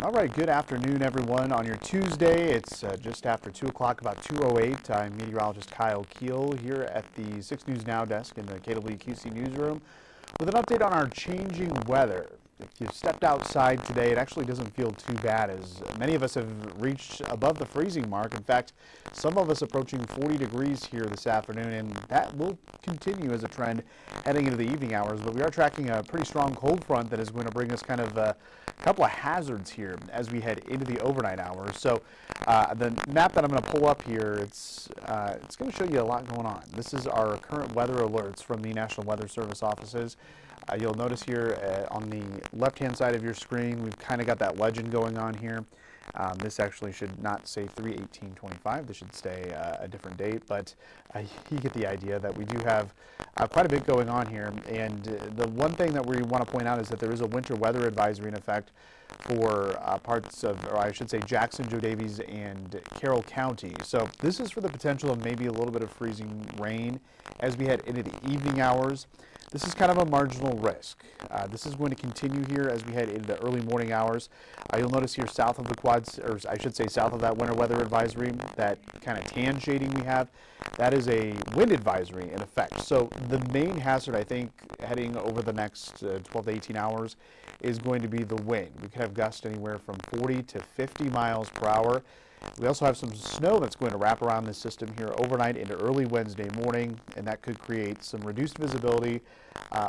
All right, good afternoon, everyone. On your Tuesday, it's just after 2 o'clock, about 2:08. I'm meteorologist Kyle Kiel here at the 6 News Now desk in the KWQC newsroom with an update on our changing weather. If you stepped outside today, it actually doesn't feel too bad, as many of us have reached above the freezing mark. In fact, some of us approaching 40 degrees here this afternoon, and that will continue as a trend heading into the evening hours. But we are tracking a pretty strong cold front that is going to bring us kind of a couple of hazards here as we head into the overnight hours. So the map that I'm going to pull up here, it's going to show you a lot going on. This is our current weather alerts from the National Weather Service offices. You'll notice here on the left-hand side of your screen, we've kind of got that legend going on here. This actually should not say 3/18/25. This should stay a different date, but you get the idea that we do have quite a bit going on here. And the one thing that we want to point out is that there is a winter weather advisory in effect for parts of, or I should say, Jackson, Joe Davies, and Carroll County. So this is for the potential of maybe a little bit of freezing rain as we head into the evening hours. This is kind of a marginal risk. This is going to continue here as we head into the early morning hours. You'll notice here south of the quads, or I should say south of that winter weather advisory, that kind of tan shading we have, that is a wind advisory in effect. So the main hazard, I think, heading over the next 12 to 18 hours is going to be the wind. We could have gusts anywhere from 40 to 50 miles per hour. We also have some snow that's going to wrap around this system here overnight into early Wednesday morning, and that could create some reduced visibility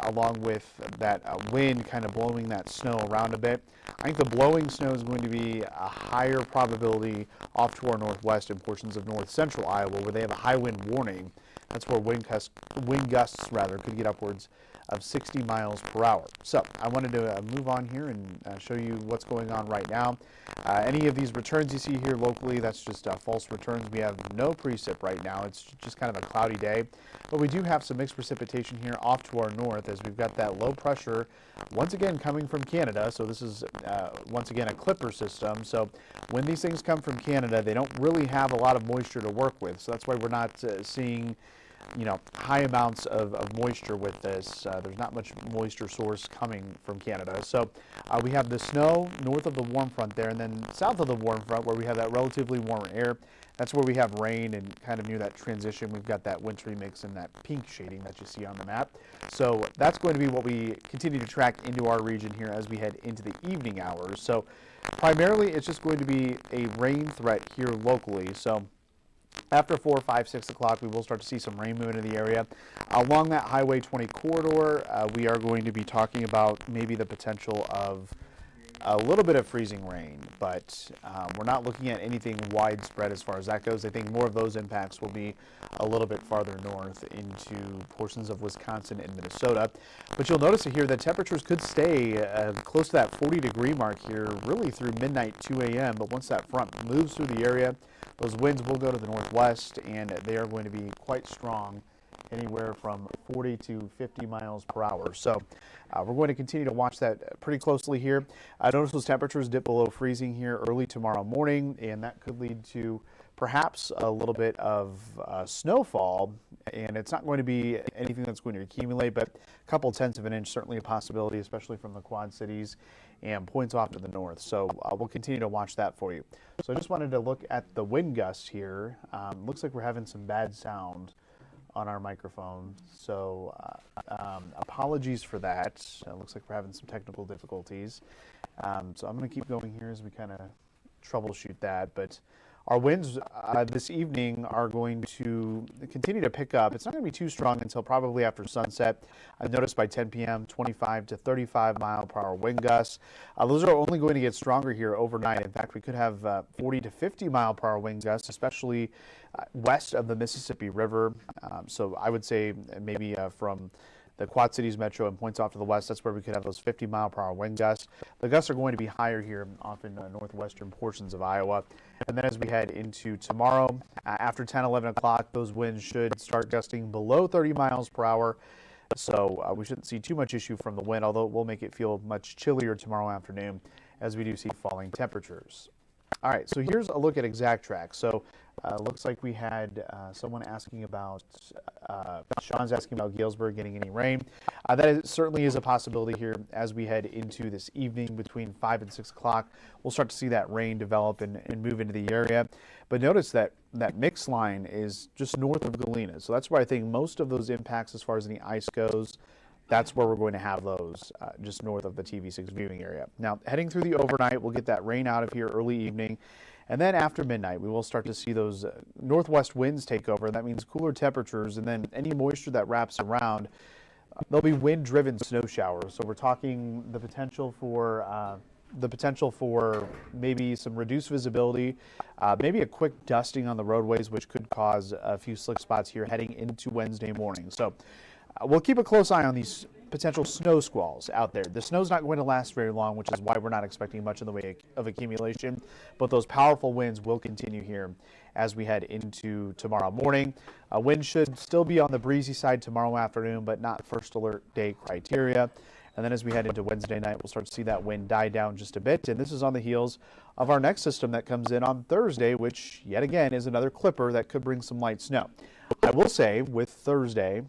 along with that wind kind of blowing that snow around a bit. I think the blowing snow is going to be a higher probability off to our northwest in portions of north central Iowa where they have a high wind warning. That's where wind gusts could get upwards of 60 miles per hour. So I wanted to move on here and show you what's going on right now. Any of these returns you see here locally, that's just false returns. We have no precip right now. It's just kind of a cloudy day. But we do have some mixed precipitation here off to our north as we've got that low pressure once again coming from Canada. So this is once again a clipper system. So when these things come from Canada, they don't really have a lot of moisture to work with. So that's why we're not seeing high amounts of moisture with this. There's not much moisture source coming from Canada. So we have the snow north of the warm front there, and then south of the warm front where we have that relatively warmer air. That's where we have rain, and kind of near that transition, we've got that wintry mix and that pink shading that you see on the map. So that's going to be what we continue to track into our region here as we head into the evening hours. So primarily, it's just going to be a rain threat here locally. So after 4, 5, 6 o'clock, we will start to see some rain move into the area. Along that Highway 20 corridor, we are going to be talking about maybe the potential of a little bit of freezing rain, but we're not looking at anything widespread as far as that goes. I think more of those impacts will be a little bit farther north into portions of Wisconsin and Minnesota. But you'll notice here that temperatures could stay close to that 40-degree mark here really through midnight, 2 a.m. But once that front moves through the area, those winds will go to the northwest, and they are going to be quite strong, anywhere from 40 to 50 miles per hour. So we're going to continue to watch that pretty closely here. Notice those temperatures dip below freezing here early tomorrow morning, and that could lead to perhaps a little bit of snowfall. And it's not going to be anything that's going to accumulate, but a couple tenths of an inch, certainly a possibility, especially from the Quad Cities and points off to the north. So we'll continue to watch that for you. So I just wanted to look at the wind gusts here. Looks like we're having some bad sound on our microphone, so apologies for that. Looks like we're having some technical difficulties. So I'm going to keep going here as we kind of troubleshoot that. But our winds this evening are going to continue to pick up. It's not going to be too strong until probably after sunset. I've noticed by 10 p.m., 25 to 35 mile per hour wind gusts. Those are only going to get stronger here overnight. In fact, we could have 40 to 50 mile per hour wind gusts, especially west of the Mississippi River. So I would say maybe from the Quad Cities metro and points off to the west, that's where we could have those 50 mile per hour wind gusts. The gusts are going to be higher here off in northwestern portions of Iowa. And then as we head into tomorrow, after 10, 11 o'clock, those winds should start gusting below 30 miles per hour. So we shouldn't see too much issue from the wind, although it will make it feel much chillier tomorrow afternoon as we do see falling temperatures. All right, so here's a look at exact track. So looks like we had someone asking about, Sean's asking about Galesburg getting any rain. Certainly is a possibility here as we head into this evening between 5 and 6 o'clock. We'll start to see that rain develop and move into the area. But notice that that mix line is just north of Galena. So that's where I think most of those impacts as far as any ice goes, that's where we're going to have those, just north of the TV6 viewing area. Now, heading through the overnight, we'll get that rain out of here early evening. And then after midnight, we will start to see those northwest winds take over. That means cooler temperatures, and then any moisture that wraps around, there'll be wind-driven snow showers. So we're talking the potential for maybe some reduced visibility, maybe a quick dusting on the roadways, which could cause a few slick spots here heading into Wednesday morning. So we'll keep a close eye on these potential snow squalls out there. The snow's not going to last very long, which is why we're not expecting much in the way of accumulation, but those powerful winds will continue here as we head into tomorrow morning. Wind should still be on the breezy side tomorrow afternoon, but not first alert day criteria. And then as we head into Wednesday night, we'll start to see that wind die down just a bit. And this is on the heels of our next system that comes in on Thursday, which yet again is another clipper that could bring some light snow. I will say with Thursday,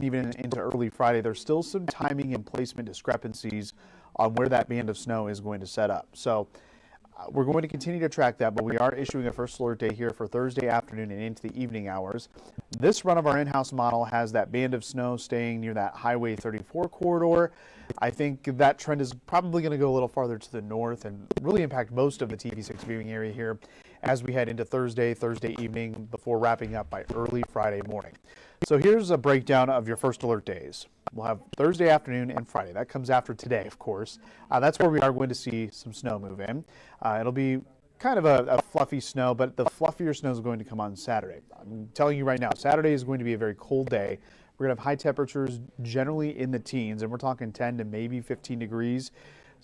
even into early Friday, there's still some timing and placement discrepancies on where that band of snow is going to set up. So we're going to continue to track that, but we are issuing a first alert day here for Thursday afternoon and into the evening hours. This run of our in-house model has that band of snow staying near that Highway 34 corridor. I think that trend is probably going to go a little farther to the north and really impact most of the TV6 viewing area here as we head into Thursday evening before wrapping up by early Friday morning. So here's a breakdown of your first alert days. We'll have Thursday afternoon and Friday. That comes after today, of course. That's where we are going to see some snow move in. It'll be kind of a fluffy snow, but the fluffier snow is going to come on Saturday. I'm telling you right now, Saturday is going to be a very cold day. We're going to have high temperatures generally in the teens, and we're talking 10 to maybe 15 degrees.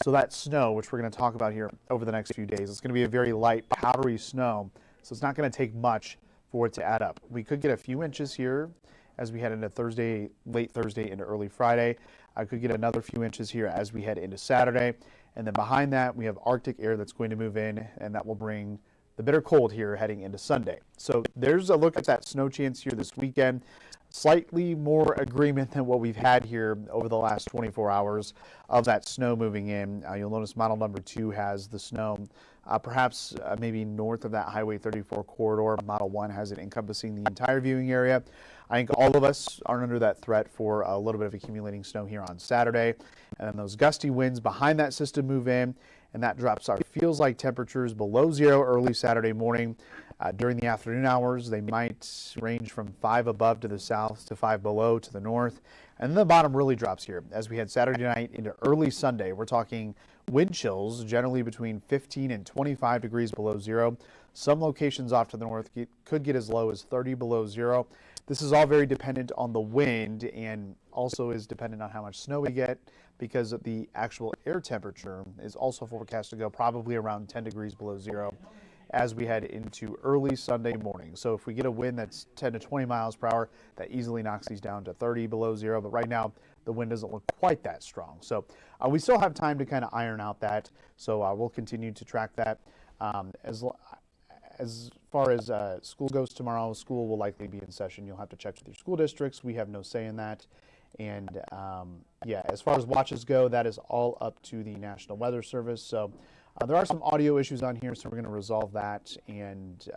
So that snow, which we're going to talk about here over the next few days, it's going to be a very light, powdery snow. So it's not going to take much for it to add up. We could get a few inches here as we head into Thursday, late Thursday into early Friday. I could get another few inches here as we head into Saturday. And then behind that, we have Arctic air that's going to move in, and that will bring the bitter cold here heading into Sunday. So there's a look at that snow chance here this weekend. Slightly more agreement than what we've had here over the last 24 hours of that snow moving in. You'll notice model number 2 has the snow perhaps maybe north of that Highway 34 corridor. Model 1 has it encompassing the entire viewing area. I think all of us are under that threat for a little bit of accumulating snow here on Saturday. And then those gusty winds behind that system move in, and that drops our feels like temperatures below zero early Saturday morning. During the afternoon hours, they might range from 5 above to the south to 5 below to the north. And then the bottom really drops here. As we head Saturday night into early Sunday, we're talking wind chills generally between 15 and 25 degrees below zero. Some locations off to the north could get as low as 30 below zero. This is all very dependent on the wind and also is dependent on how much snow we get, because the actual air temperature is also forecast to go probably around 10 degrees below zero as we head into early Sunday morning. So if we get a wind that's 10 to 20 miles per hour, that easily knocks these down to 30 below zero. But right now, the wind doesn't look quite that strong. So we still have time to kind of iron out that. So we'll continue to track that. As far as school goes tomorrow, school will likely be in session. You'll have to check with your school districts. We have no say in that. And yeah, as far as watches go, that is all up to the National Weather Service. So there are some audio issues on here, so we're going to resolve that, and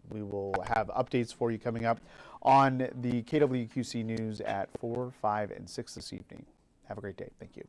we will have updates for you coming up on the KWQC News at 4, 5, and 6 this evening. Have a great day. Thank you.